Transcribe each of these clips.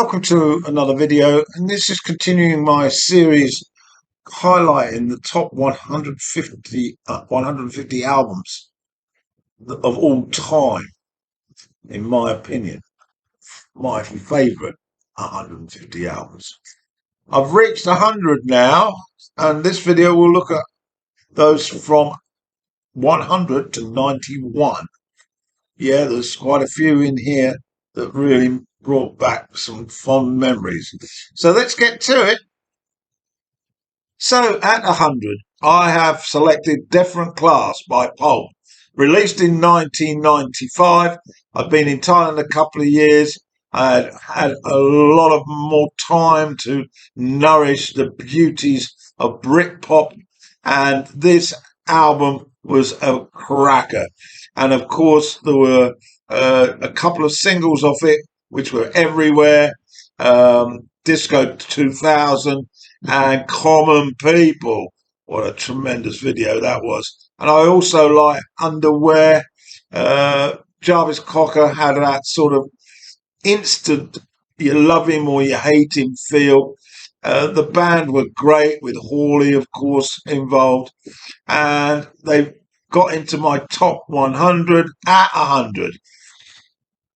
Welcome to another video, and this is continuing my series highlighting the top 150 albums of all time, in my opinion, my favourite 150 albums. I've reached 100 now, and this video will look at those from 100 to 91. Yeah, there's quite a few in here that really brought back some fond memories. So let's get to it. So at 100, I have selected Different Class by Pulp. Released in 1995. I've been in Thailand a couple of years. I had a lot of more time to nourish the beauties of Britpop, and this album was a cracker. And of course, there were a couple of singles of it which were everywhere. Disco 2000 and Common People. What a tremendous video that was. And I also like Underwear. Jarvis Cocker had that sort of instant you love him or you hate him feel. The band were great, with Hawley, of course, involved. And they got into my top 100 at 100.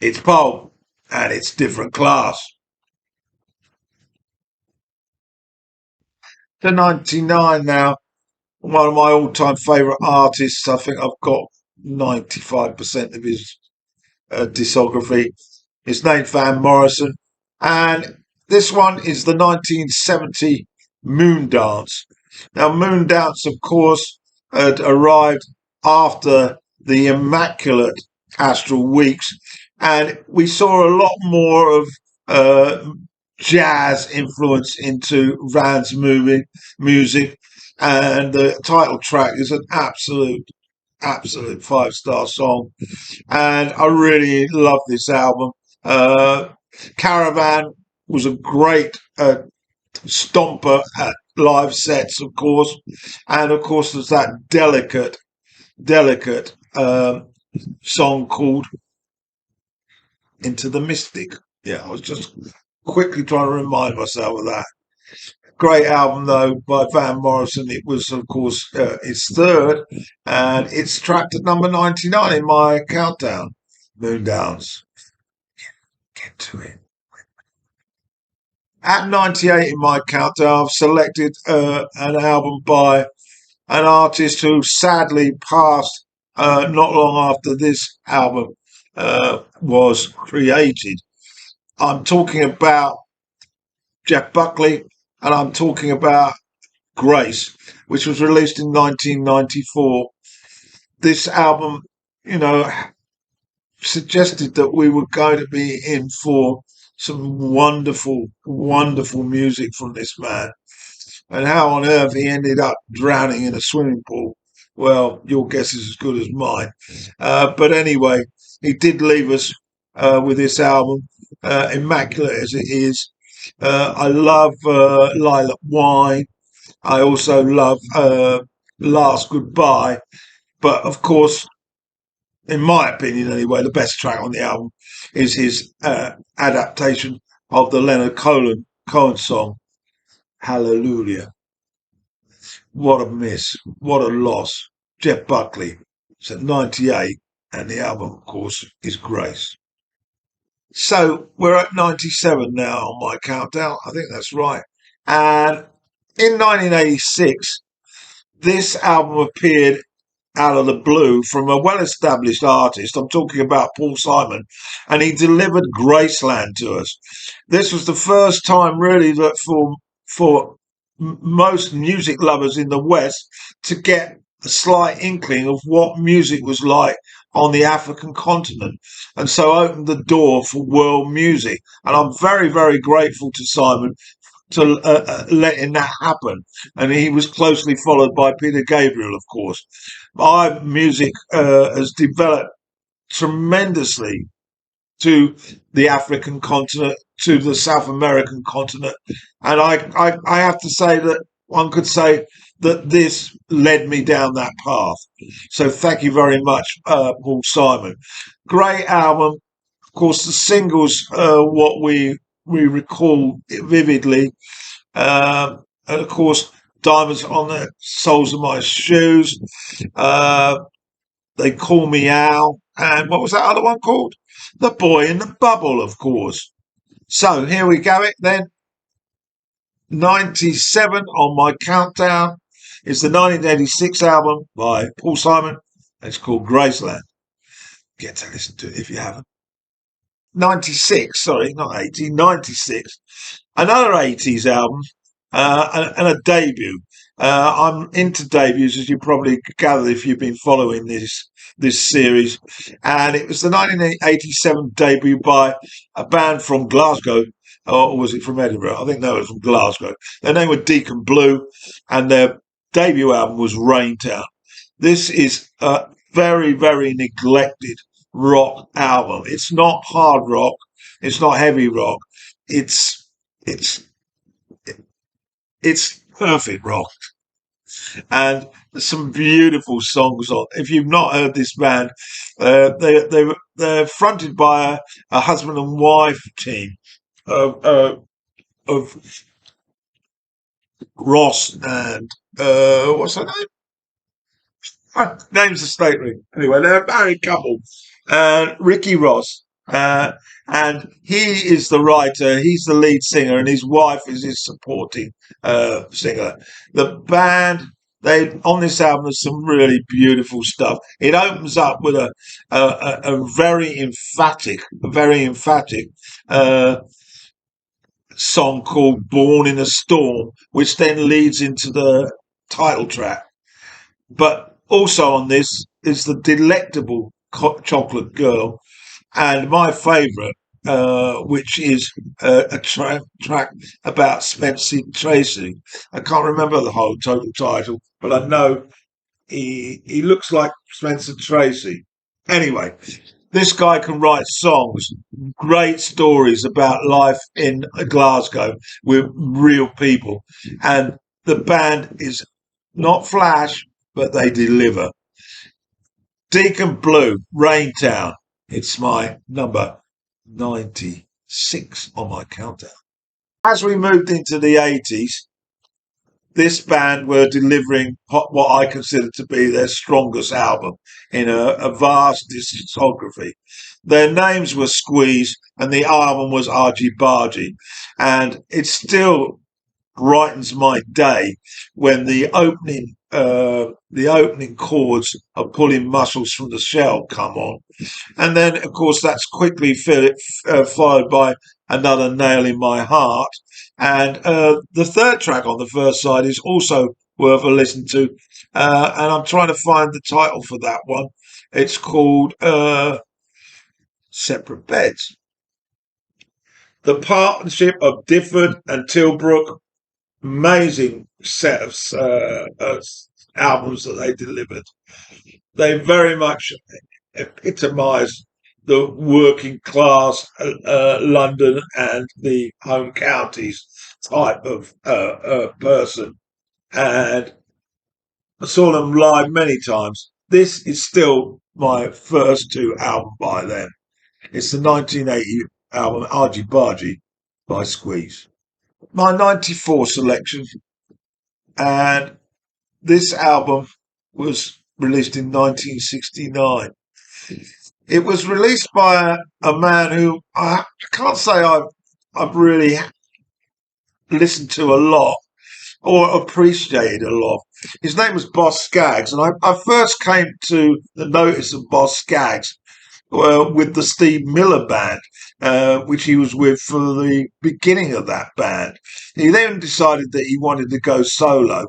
It's Pulp, and it's Different Class. To 99 now, one of my all-time favourite artists. I think I've got 95% of his discography. His name's Van Morrison, and this one is the 1970 Moondance. Now, Moondance, of course, had arrived after the Immaculate Astral Weeks, and we saw a lot more of jazz influence into Van's music, and the title track is an absolute 5-star song, and I really love this album. Caravan was a great stomper at live sets, of course, and of course there's that delicate song called Into the Mystic. Yeah, I was just quickly trying to remind myself of that. Great album, though, by Van Morrison. It was, of course, his third, and it's tracked at number 99 in my countdown. Moondance. Get to it. At 98 in my countdown, I've selected an album by an artist who sadly passed not long after this album was created. I'm talking about Jeff Buckley, and I'm talking about Grace, which was released in 1994. This album, suggested that we were going to be in for some wonderful, wonderful music from this man. And how on earth he ended up drowning in a swimming pool, well, your guess is as good as mine. But anyway, he did leave us with this album, immaculate as it is. I love Lilac Wine. I also love Last Goodbye. But of course, in my opinion anyway, the best track on the album is his adaptation of the Leonard Cohen song, Hallelujah. What a miss. What a loss. Jeff Buckley. It's at 98, and the album, of course, is Grace. So we're at 97 now on my countdown. I think that's right. And in 1986, this album appeared out of the blue from a well-established artist. I'm talking about Paul Simon, and he delivered Graceland to us. This was the first time, really, that for most music lovers in the West to get a slight inkling of what music was like on the African continent, and so opened the door for world music. And I'm very, very grateful to Simon to letting that happen. And he was closely followed by Peter Gabriel, of course. Our music has developed tremendously to the African continent, to the South American continent. And I have to say that one could say that this led me down that path. So thank you very much, Paul Simon. Great album. Of course, the singles, what we we recall it vividly. And of course, Diamonds on the Soles of My Shoes. Uh, they Call Me Al. And what was that other one called? The Boy in the Bubble, of course. So here we go it then. 97 on my countdown is the 1986 album by Paul Simon. It's called Graceland. Get to listen to it if you haven't. 96, sorry, not 80, 96. Another 80s album and a debut. I'm into debuts, as you probably gathered if you've been following this series. And it was the 1987 debut by a band from Glasgow, or was it from Edinburgh? I think that was from Glasgow. Their name was Deacon Blue, and their debut album was Raintown. This is a very, very neglected rock album. It's not hard rock. It's not heavy rock. It's it's perfect rock, and there's some beautiful songs on. If you've not heard this band, they're fronted by a husband and wife team of Ross and what's her name? Name's escape me. Anyway, they're a married couple. Ricky Ross, and he is the writer. He's the lead singer, and his wife is his supporting singer. The band, they on this album, there's some really beautiful stuff. It opens up with a very emphatic song called "Born in a Storm," which then leads into the title track. But also on this is the delectable Chocolate Girl, and my favourite, which is track about Spencer Tracy. I can't remember the whole total title, but I know he looks like Spencer Tracy. Anyway, this guy can write songs, great stories about life in Glasgow with real people, and the band is not flash, but they deliver. Deacon Blue, Raintown. It's my number 96 on my countdown. As we moved into the 80s, this band were delivering what I consider to be their strongest album in a vast discography. Their names were Squeeze, and the album was Argy Bargy. And it still brightens my day when the opening chords of Pulling Muscles from the Shell come on, and then of course that's quickly followed by Another Nail in My Heart, and the third track on the first side is also worth a listen to, and I'm trying to find the title for that one. It's called Separate Beds. The partnership of Difford and Tilbrook, amazing set of albums that they delivered. They very much epitomise the working class London and the home counties type of person. And I saw them live many times. This is still my first two albums by them. It's the 1980 album Argy Bargy by Squeeze. My 94 selection, and this album was released in 1969. It was released by a man who I can't say I've really listened to a lot or appreciated a lot. His name was Boz Scaggs, and I first came to the notice of Boz Scaggs with the Steve Miller Band, which he was with for the beginning of that band. He then decided that he wanted to go solo.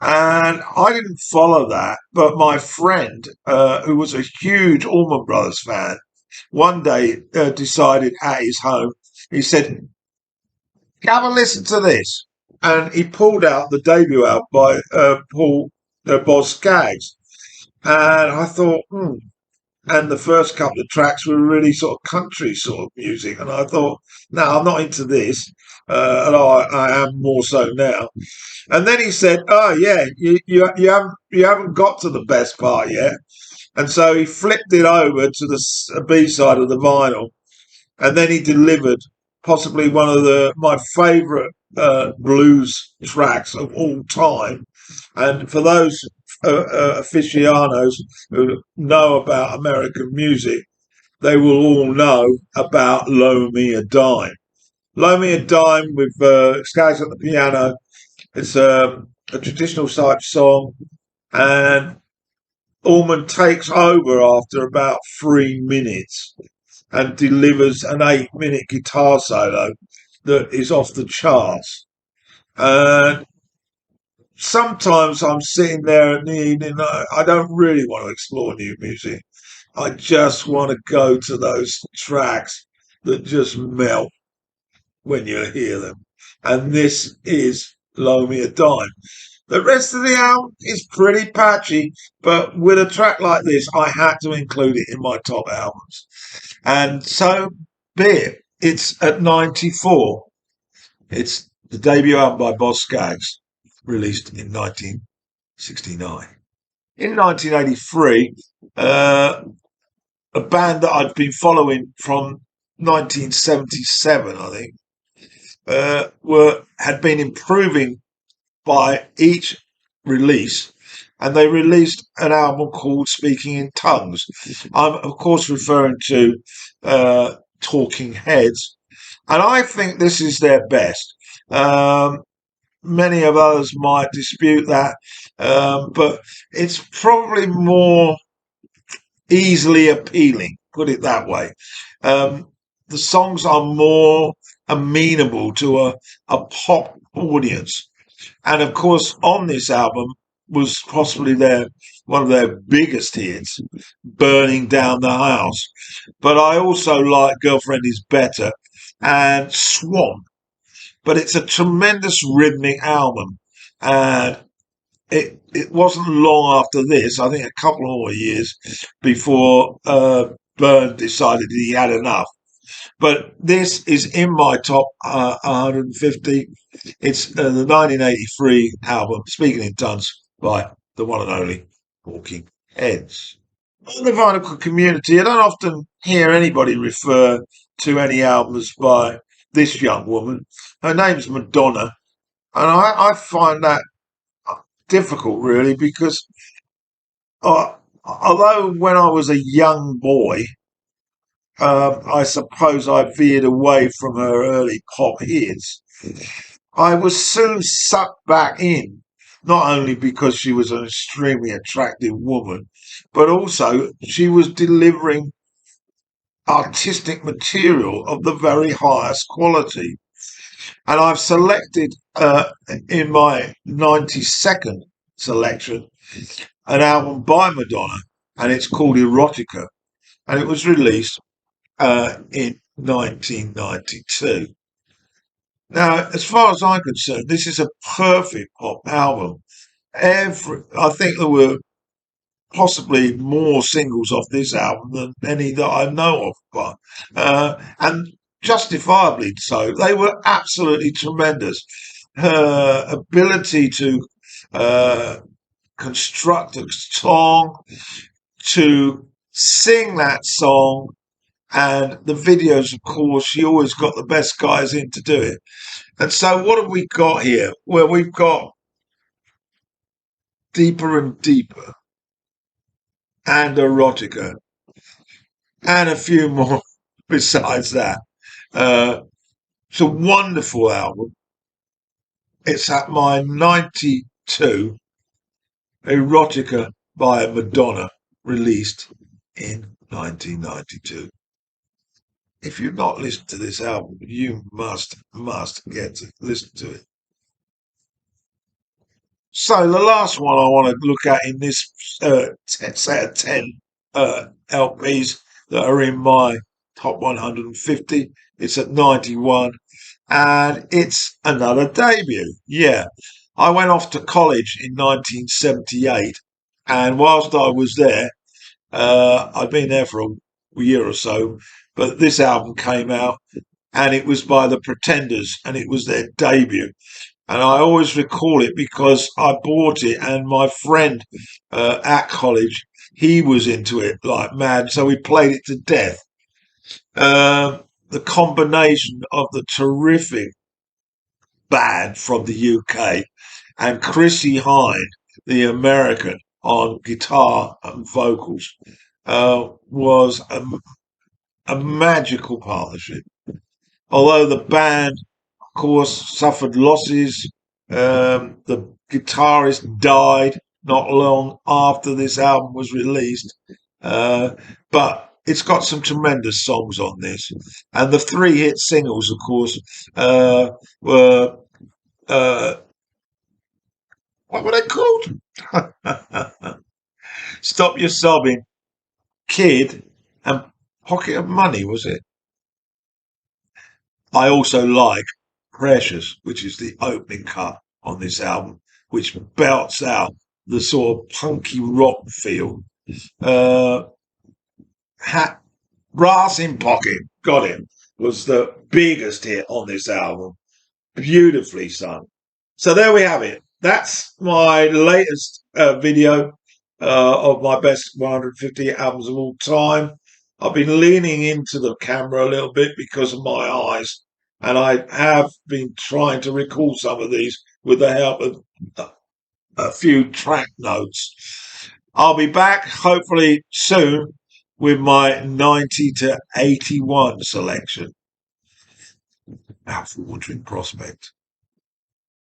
And I didn't follow that, but my friend, who was a huge Allman Brothers fan, one day decided at his home, he said, have a listen to this. And he pulled out the debut album by Boz Scaggs. And I thought, And the first couple of tracks were really sort of country sort of music. And I thought, no, I'm not into this. And I am more so now. And then he said, "Oh yeah, you haven't got to the best part yet." And so he flipped it over to the B side of the vinyl, and then he delivered possibly one of my favourite blues tracks of all time. And for those aficionados who know about American music, they will all know about "Loan Me a Dime." "Loan Me a Dime" with Skaggs at the piano. It's a traditional type song, and Allman takes over after about 3 minutes and delivers an 8-minute guitar solo that is off the charts. And sometimes I'm sitting there in the evening, I don't really want to explore new music. I just want to go to those tracks that just melt when you hear them. And this is "Loan Me a Dime." The rest of the album is pretty patchy, but with a track like this, I had to include it in my top albums. And so be it. It's at 94. It's the debut album by Boz Scaggs, released in 1969. In 1983, a band that I'd been following from 1977, I think, had been improving by each release, and they released an album called "Speaking in Tongues." I'm of course referring to Talking Heads, and I think this is their best. Many of others might dispute that, but it's probably more easily appealing, put it that way. The songs are more amenable to a pop audience. And of course, on this album was possibly one of their biggest hits, "Burning Down the House." But I also like "Girlfriend Is Better" and "Swamp." But it's a tremendous rhythmic album. And it wasn't long after this, I think a couple more years, before Byrne decided he had enough. But this is in my top 150. It's the 1983 album, "Speaking in Tongues," by the one and only Talking Heads. In the vinyl community, I don't often hear anybody refer to any albums by this young woman. Her name's Madonna, and I find that difficult, really, because although when I was a young boy, I suppose I veered away from her early pop hits, I was soon sucked back in, not only because she was an extremely attractive woman, but also she was delivering artistic material of the very highest quality. And I've selected in my 92nd selection an album by Madonna, and it's called "Erotica," and it was released in 1992. Now, as far as I'm concerned, this is a perfect pop album. I think there were possibly more singles off this album than any that I know of, and justifiably so. They were absolutely tremendous. Her ability to construct a song, to sing that song, and the videos, of course, she always got the best guys in to do it. And so, what have we got here? Well, we've got "Deeper and Deeper" and "Erotica," and a few more besides that. It's a wonderful album. It's at my 92, "Erotica" by Madonna, released in 1992. If you've not listened to this album, you must get to listen to it. So the last one I want to look at in this set of 10 LPs that are in my top 150, it's at 91, and it's another debut. Yeah, I went off to college in 1978, and whilst I was there, I'd been there for a year or so, but this album came out, and it was by the Pretenders, and it was their debut. And I always recall it because I bought it, and my friend at college, he was into it like mad, so we played it to death. the combination of the terrific band from the UK and Chrissie Hynde, the American, on guitar and vocals, was a magical partnership. Although the band, of course, suffered losses, the guitarist died not long after this album was released, but it's got some tremendous songs on this. And the three hit singles, of course, were uh, what were they called? Stop Your Sobbing, Kid, and Pocket of Money, was it? I also like Precious, which is the opening cut on this album, which belts out the sort of punky rock feel. Uh, Brass in Pocket, got him, was the biggest hit on this album. Beautifully sung. So there we have it. That's my latest video of my best 150 albums of all time. I've been leaning into the camera a little bit because of my eyes, and I have been trying to recall some of these with the help of a few track notes. I'll be back hopefully soon with my 90 to 81 selection. Out for Watering Prospect.